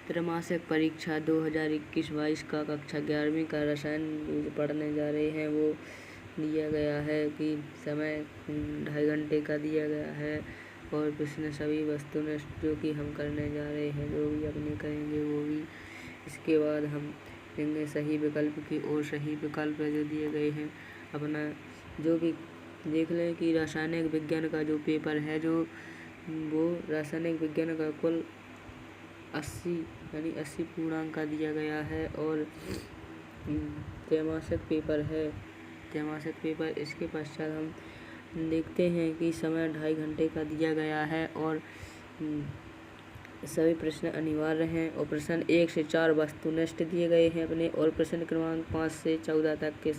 त्रैमासिक परीक्षा 2021-22 का कक्षा 11वीं का रसायन पढ़ने जा रहे हैं। वो दिया गया है कि समय 2.5 घंटे का दिया गया है और प्रश्न सभी वस्तुनिष्ठ जो कि हम करने जा रहे हैं, जो भी अपने करेंगे वो भी। इसके बाद हम देंगे सही विकल्प की और सही विकल्प जो दिए गए हैं अपना जो भी देख लें कि रासायनिक विज्ञान का जो पेपर है जो वो रासायनिक विज्ञान का कुल 80 पूर्णांक का दिया गया है और त्रैमासिक पेपर है। त्रैमासिक पेपर इसके पश्चात हम देखते हैं कि समय 2.5 घंटे का दिया गया है और सभी प्रश्न अनिवार्य हैं और प्रश्न 1 से 4 वस्तुनिष्ठ दिए गए हैं अपने और प्रश्न क्रमांक 5 से 14 तक के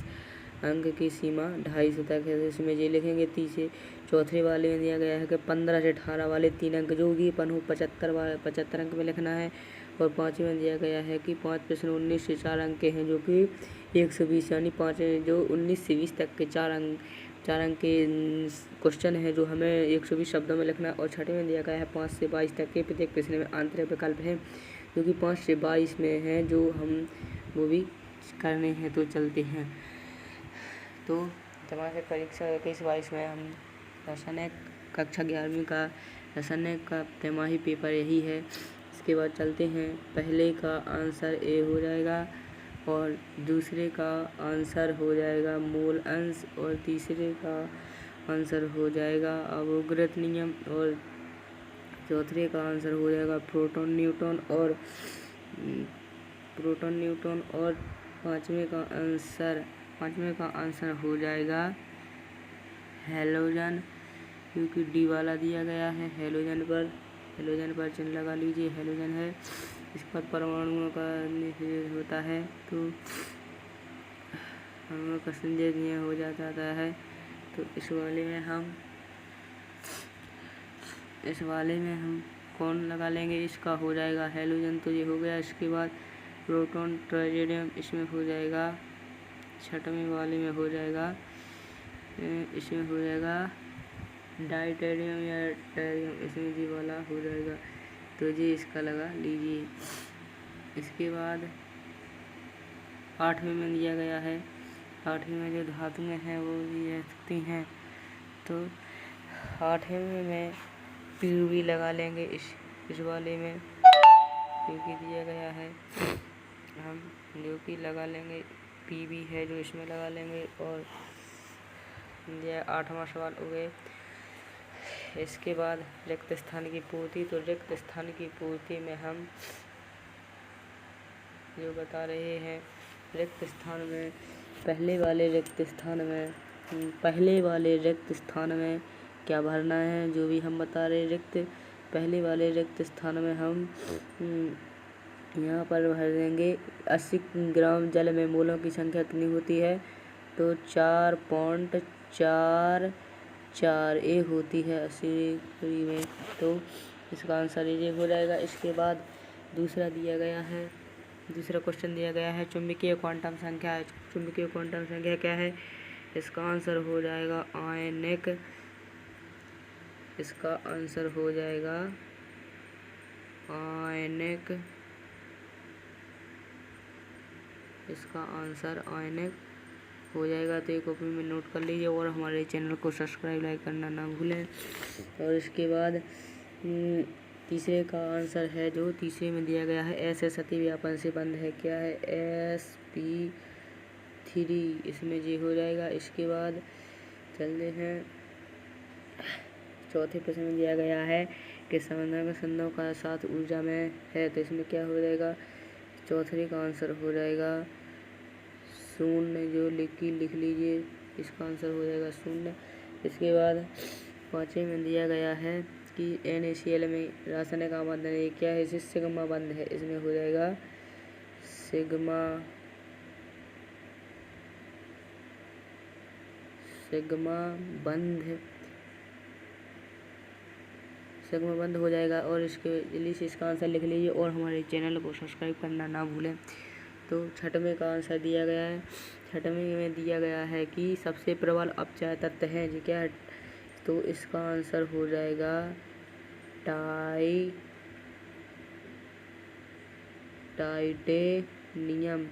अंक की सीमा 250 तक है। इसमें ये लिखेंगे। तीसरे चौथे वाले में दिया गया है कि 15 से 18 वाले 3 अंक जो भी अपन हो 75 अंक में लिखना है और 5वें में दिया गया है कि 5 प्रश्न 19 से 4 अंक के हैं जो कि 120 यानी 5 जो 19 से 20 तक के 4 अंक के क्वेश्चन है जो हमें 120 शब्दों में लिखना। और छठे में दिया गया है 5 से 22 तक के प्रत्येक प्रश्न में आंतरिक विकल्प हैं जो कि 5 से 22 में है जो हम वो भी करने हैं। तो चलते हैं। तो त्रैमासिक परीक्षा 21-22 में हम रासायनिक कक्षा 11वीं का रासायनिक का तिमाही पेपर यही है। इसके बाद चलते हैं। पहले का आंसर ए हो जाएगा और दूसरे का आंसर हो जाएगा मूल अंश और तीसरे का आंसर हो जाएगा अवोगाद्रो नियम और चौथे का आंसर हो जाएगा प्रोटॉन न्यूटन और पाँचवें का आंसर हो जाएगा हैलोजन, क्योंकि डी वाला दिया गया है। हैलोजन पर चिन्ह लगा लीजिए। हैलोजन है। इस पर परमाणुओं का निषेध होता है तो परमाणु का संयोजन हो जाता है। तो इस वाले में हम कौन लगा लेंगे? इसका हो जाएगा हैलोजन। तो ये हो गया। इसके बाद प्रोटॉन ट्राइटेरियम इसमें हो जाएगा। छठवें वाले में हो जाएगा इसमें हो जाएगा डाइटेरियम या टेरियम, इसमें जी वाला हो जाएगा। तो जी इसका लगा लीजिए। इसके बाद 8वें में दिया गया है। 8वें में जो धातुएं हैं वो ये सकती हैं। तो 8वें में पी लगा लेंगे इस वाले में, क्योंकि दिया गया है हम जो कि लगा लेंगे। पी भी है जो इसमें लगा लेंगे। और यह 8वां सवाल हो गए। इसके बाद रिक्त स्थान की पूर्ति। तो रिक्त स्थान की पूर्ति में हम जो बता रहे हैं रिक्त स्थान में पहले वाले रिक्त स्थान में क्या भरना है जो भी हम बता रहे। पहले वाले रिक्त स्थान में हम यहाँ पर भर देंगे 80 ग्राम जल में मोलों की संख्या कितनी होती है? तो 4.44 ए होती है 80 में। तो इसका आंसर ये हो जाएगा। इसके बाद दूसरा क्वेश्चन दिया गया है चुंबकीय क्वांटम संख्या। चुंबकीय क्वांटम संख्या क्या है? इसका आंसर हो जाएगा आयनिक। इसका आंसर हो जाएगा आयनिक। इसका आंसर आयनिक हो जाएगा। तो एक कॉपी में नोट कर लीजिए और हमारे चैनल को सब्सक्राइब लाइक करना ना भूलें। और इसके बाद तीसरे का आंसर है जो तीसरे में दिया गया है एस अति व्यापन से बंद है। क्या है? sp3 इसमें जी हो जाएगा। इसके बाद चलते हैं। चौथे प्रश्न में दिया गया है कि समन्वय संघों का साथ ऊर्जा में है। तो इसमें क्या हो जाएगा? चौथे का आंसर हो जाएगा 0 जो लिख लीजिए। इसका आंसर हो जाएगा 0। इसके बाद 5वें में दिया गया है कि NaCl में रासायनिक आबंध है। क्या है? इसे सिग्मा बंध है। इसमें हो जाएगा सिग्मा बंध हो जाएगा। और इसके जल्दी से इसका आंसर लिख लीजिए और हमारे चैनल को सब्सक्राइब करना ना भूलें। तो छठवें का आंसर दिया गया है। छठवें में दिया गया है कि सबसे प्रबल अपचय तत्व है जी क्या है? तो इसका आंसर हो जाएगा टाइटेनियम,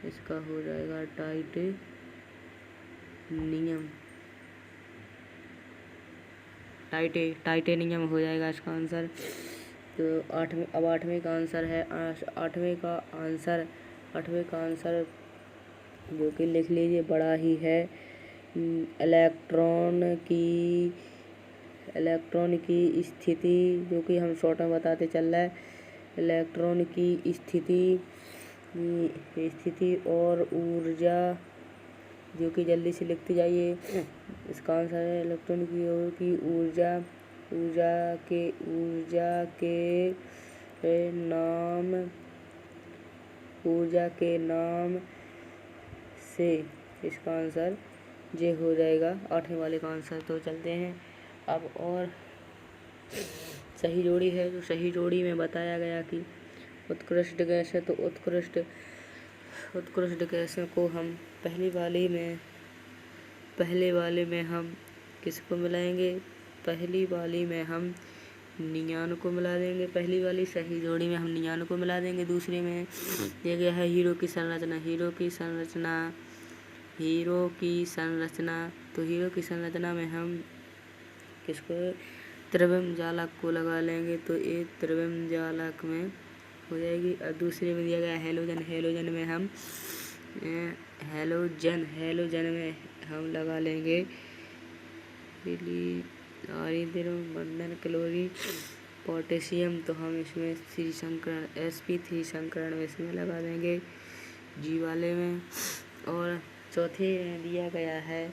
इसका हो जाएगा टाइटेनियम हो जाएगा इसका आंसर। तो आठवें का आंसर है, आठवें का आंसर जो कि लिख लीजिए, बड़ा ही है। इलेक्ट्रॉन की स्थिति, जो कि हम शॉर्ट में बताते चल रहा है। इलेक्ट्रॉन की स्थिति और ऊर्जा, जो कि जल्दी से लिखते जाइए। इसका आंसर है इलेक्ट्रॉन की ऊर्जा के नाम से इसका आंसर जे हो जाएगा, आठवें वाले का आंसर। तो चलते हैं अब, और सही जोड़ी है। जो सही जोड़ी में बताया गया कि उत्कृष्ट गैस है, तो उत्कृष्ट गैसों को हम पहले वाले में हम किसको मिलाएंगे? पहली वाली में हम नियान को मिला देंगे। पहली वाली सही जोड़ी में हम नियान को मिला देंगे। दूसरे में दिया गया है हीरो की संरचना। तो हीरो की संरचना में हम किसको? त्रिविम जालक को लगा लेंगे। तो ये त्रिविम जालक में हो जाएगी। और दूसरे में दिया गया हेलोजन में हम हेलोजन में हम लगा लेंगे मंडन, क्लोरीन, पोटेशियम। तो हम इसमें sp3 संकरण में इसमें लगा देंगे जी वाले में। और चौथे में दिया गया है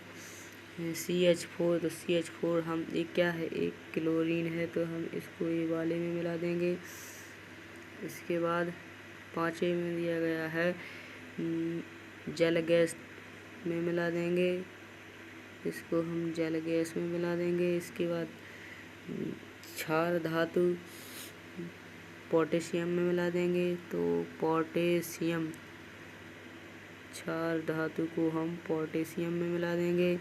CH4। तो CH4 हम एक क्या है? एक क्लोरीन है, तो हम इसको ये वाले में मिला देंगे। इसके बाद पाँचवें में दिया गया है जल गैस में मिला देंगे। इसको हम जल गैस में मिला देंगे। इसके बाद क्षार धातु पोटेशियम में मिला देंगे। तो पोटेशियम, क्षार धातु को हम पोटेशियम में मिला देंगे।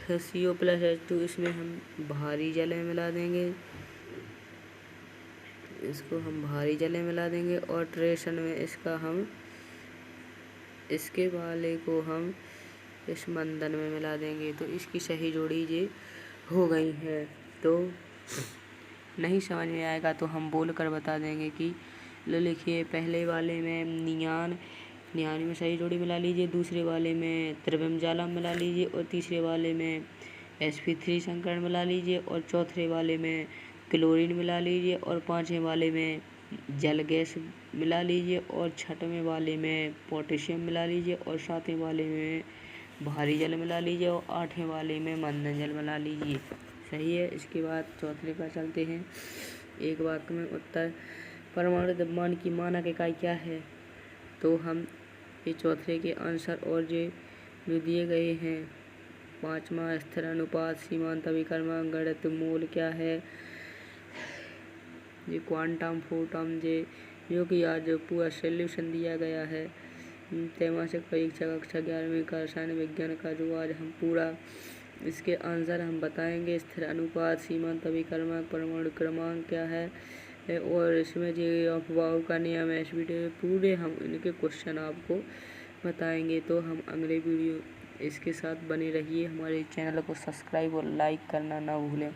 CO+H2 इसमें हम भारी जल में मिला देंगे। इसको हम भारी जल में मिला देंगे। और ट्रेशन में इसके वाले को हम इस मंदन में मिला देंगे। तो इसकी सही जोड़ी ये हो गई है। तो नहीं समझ में आएगा तो हम बोल कर बता देंगे कि लो लिखिए, पहले वाले में नियान में सही जोड़ी मिला लीजिए। दूसरे वाले में त्रिविम जालक मिला लीजिए। और तीसरे वाले में sp3 संकरण मिला लीजिए। और चौथे वाले में क्लोरीन मिला लीजिए। और पाँचवें वाले में जल गैस मिला लीजिए। और छठवें वाले में पोटेशियम मिला लीजिए। और सातवें वाले में भारी जल मिला लीजिए। और आठवें वाले में मंदन जल मिला लीजिए। सही है। इसके बाद चौथे पर चलते हैं। एक वाक्य में उत्तर, परमाणु द्रव्यमान की मानक इकाई क्या है? तो हम ये चौथे के आंसर और जो दिए गए हैं, पाँचवा स्थिर अनुपात, सीमांत अभिकर्मक, गणित मोल क्या है, ये क्वांटम फोटॉन, जो कि आज पूरा सोल्यूशन दिया गया है त्रैमासिक परीक्षा कक्षा 11वीं का रसायन विज्ञान का, जो आज हम पूरा इसके आंसर हम बताएंगे। स्थिर अनुपात, सीमांत अभिकर्मक, परमाणु क्रमांक क्या है, और इसमें जो अफवाहों का नियम है, इस वीडियो में पूरे हम इनके क्वेश्चन आपको बताएंगे। तो हम अगले वीडियो इसके साथ बने रहिए। हमारे चैनल को सब्सक्राइब और लाइक करना ना भूलें।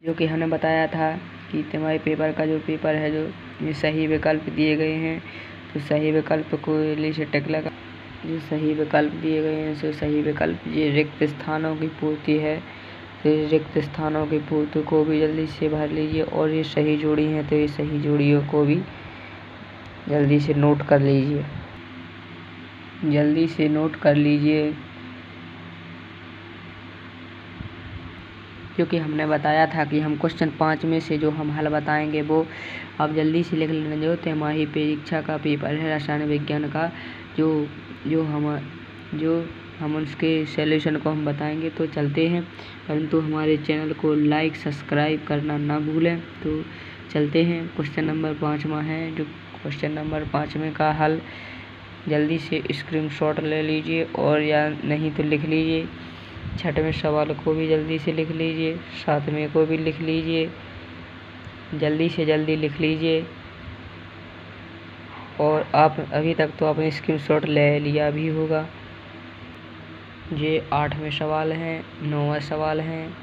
जो कि हमने बताया था कि तुम्हारे पेपर का जो पेपर है, जो ये सही विकल्प दिए गए हैं, तो सही विकल्प को लिए टिक लगा। जो सही विकल्प दिए गए हैं, सो सही विकल्प ये रिक्त स्थानों की पूर्ति है। तो रिक्त स्थानों की पूर्ति को भी जल्दी से भर लीजिए। और ये सही जोड़ी है, तो ये सही जोड़ियों को भी जल्दी से नोट कर लीजिए। क्योंकि हमने बताया था कि हम क्वेश्चन 5 में से जो हम हल बताएंगे वो आप जल्दी से लिख लेना। जो तिमाही परीक्षा का पेपर है रसायन विज्ञान का, जो हम उसके सॉल्यूशन को हम बताएंगे। तो चलते हैं, परंतु हमारे चैनल को लाइक सब्सक्राइब करना ना भूलें। तो चलते हैं, क्वेश्चन नंबर 5वां है। जो क्वेश्चन नंबर 5वें का हल जल्दी से स्क्रीनशॉट ले लीजिए, और या नहीं तो लिख लीजिए। छठवें सवाल को भी जल्दी से लिख लीजिए, सातवें को भी लिख लीजिए। जल्दी से जल्दी लिख लीजिए। और आप अभी तक तो आपने स्क्रीनशॉट ले लिया भी होगा। ये 8वें सवाल हैं, 9वां सवाल हैं,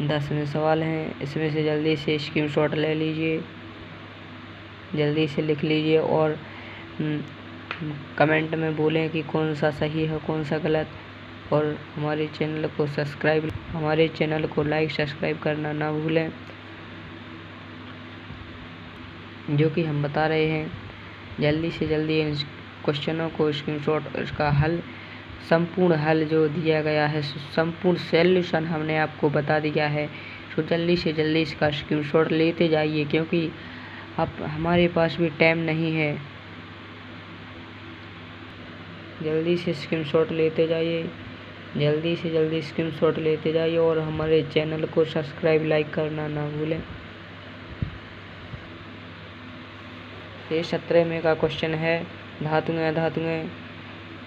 10वें सवाल हैं। इसमें से जल्दी से स्क्रीनशॉट ले लीजिए, जल्दी से लिख लीजिए और कमेंट में बोलें कि कौन सा सही है कौन सा गलत। और हमारे चैनल को लाइक सब्सक्राइब करना ना भूलें। जो कि हम बता रहे हैं, जल्दी से जल्दी इन क्वेश्चनों को स्क्रीनशॉट, इसका हल, संपूर्ण हल जो दिया गया है, संपूर्ण सॉल्यूशन हमने आपको बता दिया है। तो जल्दी से जल्दी इसका स्क्रीनशॉट लेते जाइए, क्योंकि अब हमारे पास भी टाइम नहीं है। जल्दी से स्क्रीनशॉट लेते जाइए, जल्दी से जल्दी स्क्रीनशॉट लेते जाइए और हमारे चैनल को सब्सक्राइब लाइक करना ना भूलें। ये 17वें का क्वेश्चन है, धातुएं अधातुएं।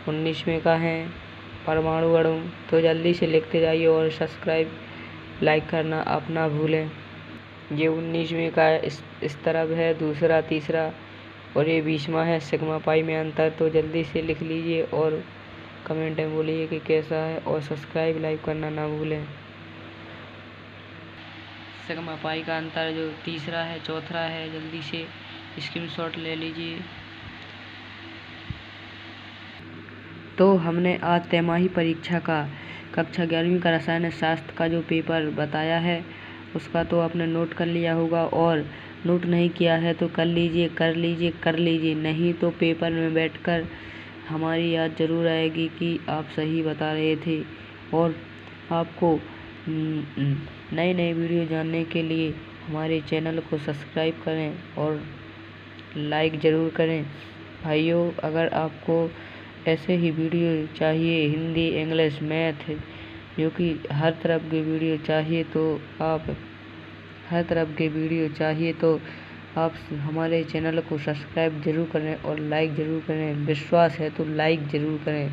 19वें का है, परमाणु अणु। तो जल्दी से लिखते जाइए और सब्सक्राइब लाइक करना आप ना भूलें। ये 19वें का इस तरफ है, दूसरा तीसरा, और ये 20वां है, सिग्मा पाई में अंतर। तो जल्दी से लिख लीजिए और कमेंट में बोलिए कि कैसा है, और सब्सक्राइब लाइक करना ना भूलें। सिग्मा पाई का अंतर जो तीसरा है, चौथा है, जल्दी से स्क्रीनशॉट ले लीजिए। तो हमने आज तिमाही परीक्षा का कक्षा 11वीं का रसायन शास्त्र का जो पेपर बताया है, उसका तो आपने नोट कर लिया होगा। और नोट नहीं किया है तो कर लीजिए, कर लीजिए। नहीं तो पेपर में बैठकर हमारी याद ज़रूर आएगी कि आप सही बता रहे थे। और आपको नई नई वीडियो जानने के लिए हमारे चैनल को सब्सक्राइब करें और लाइक ज़रूर करें। भाइयों, अगर आपको ऐसे ही वीडियो चाहिए, हिंदी, इंग्लिश, मैथ, जो कि हर तरफ की वीडियो चाहिए, तो आप हमारे चैनल को सब्सक्राइब ज़रूर करें और लाइक ज़रूर करें। विश्वास है तो लाइक ज़रूर करें।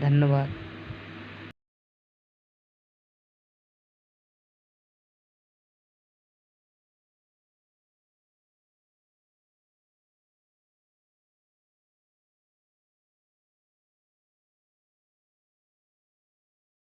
धन्यवाद।